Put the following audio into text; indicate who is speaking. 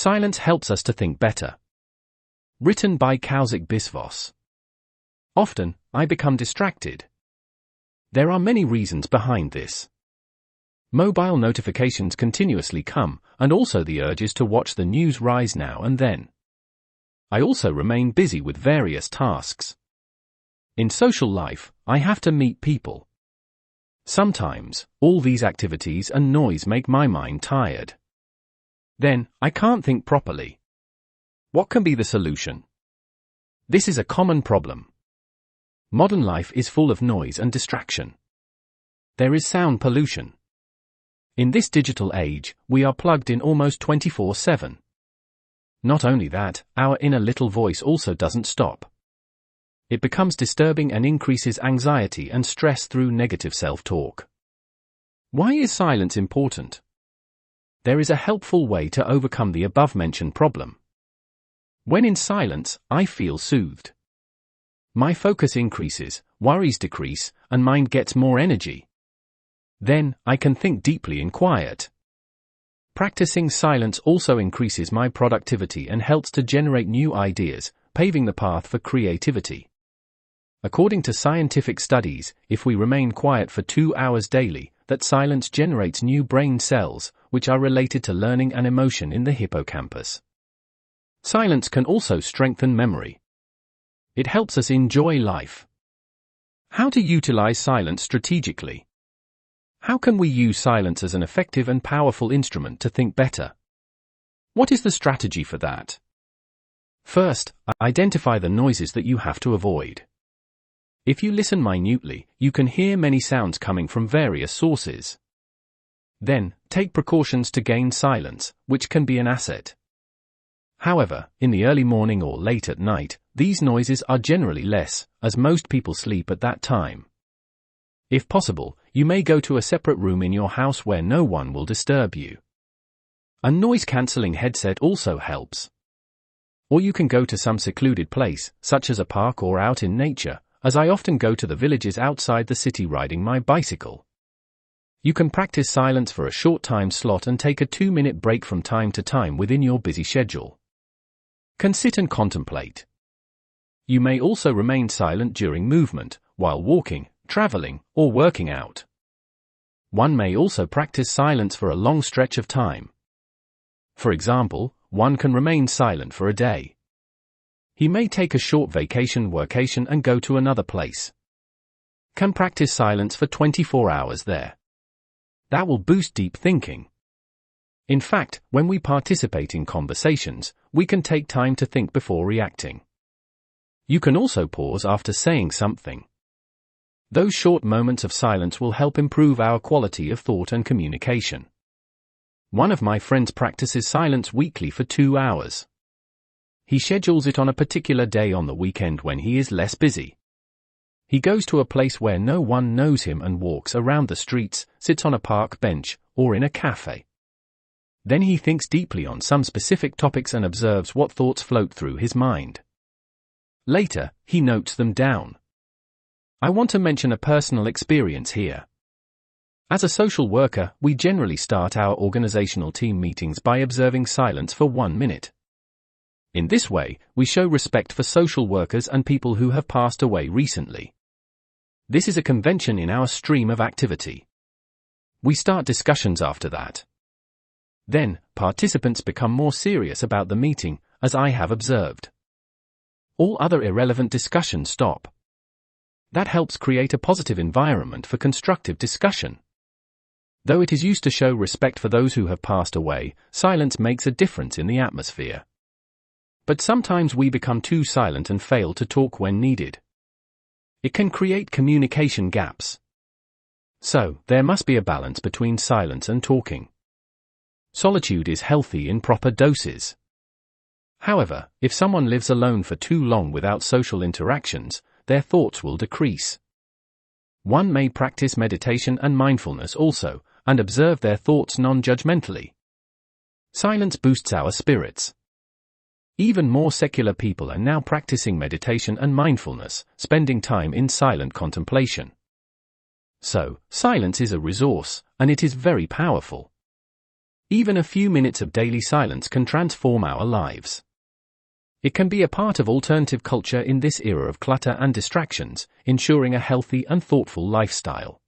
Speaker 1: Silence helps us to think better. Written by Kausik Biswas. Often, I become distracted. There are many reasons behind this. Mobile notifications continuously come, and also the urges to watch the news rise now and then. I also remain busy with various tasks. In social life, I have to meet people. Sometimes, all these activities and noise make my mind tired. Then, I can't think properly. What can be the solution? This is a common problem. Modern life is full of noise and distraction. There is sound pollution. In this digital age, we are plugged in almost 24/7. Not only that, our inner little voice also doesn't stop. It becomes disturbing and increases anxiety and stress through negative self-talk. Why is silence important? There is a helpful way to overcome the above-mentioned problem. When in silence, I feel soothed. My focus increases, worries decrease, and mind gets more energy. Then, I can think deeply in quiet. Practicing silence also increases my productivity and helps to generate new ideas, paving the path for creativity. According to scientific studies, if we remain quiet for 2 hours daily, that silence generates new brain cells, which are related to learning and emotion in the hippocampus. Silence can also strengthen memory. It helps us enjoy life. How to utilize silence strategically? How can we use silence as an effective and powerful instrument to think better? What is the strategy for that? First, identify the noises that you have to avoid. If you listen minutely, you can hear many sounds coming from various sources. Then, take precautions to gain silence, which can be an asset. However, in the early morning or late at night, these noises are generally less, as most people sleep at that time. If possible, you may go to a separate room in your house where no one will disturb you. A noise-cancelling headset also helps. Or you can go to some secluded place, such as a park or out in nature, as I often go to the villages outside the city riding my bicycle. You can practice silence for a short time slot and take a 2-minute break from time to time within your busy schedule. Can sit and contemplate. You may also remain silent during movement, while walking, traveling, or working out. One may also practice silence for a long stretch of time. For example, one can remain silent for a day. He may take a short workation and go to another place. Can practice silence for 24 hours there. That will boost deep thinking. In fact, when we participate in conversations, we can take time to think before reacting. You can also pause after saying something. Those short moments of silence will help improve our quality of thought and communication. One of my friends practices silence weekly for 2 hours. He schedules it on a particular day on the weekend when he is less busy. He goes to a place where no one knows him and walks around the streets, sits on a park bench, or in a cafe. Then he thinks deeply on some specific topics and observes what thoughts float through his mind. Later, he notes them down. I want to mention a personal experience here. As a social worker, we generally start our organizational team meetings by observing silence for 1 minute. In this way, we show respect for social workers and people who have passed away recently. This is a convention in our stream of activity. We start discussions after that. Then, participants become more serious about the meeting, as I have observed. All other irrelevant discussions stop. That helps create a positive environment for constructive discussion. Though it is used to show respect for those who have passed away, silence makes a difference in the atmosphere. But sometimes we become too silent and fail to talk when needed. It can create communication gaps. So, there must be a balance between silence and talking. Solitude is healthy in proper doses. However, if someone lives alone for too long without social interactions, their thoughts will decrease. One may practice meditation and mindfulness also, and observe their thoughts non-judgmentally. Silence boosts our spirits. Even more secular people are now practicing meditation and mindfulness, spending time in silent contemplation. So, silence is a resource, and it is very powerful. Even a few minutes of daily silence can transform our lives. It can be a part of alternative culture in this era of clutter and distractions, ensuring a healthy and thoughtful lifestyle.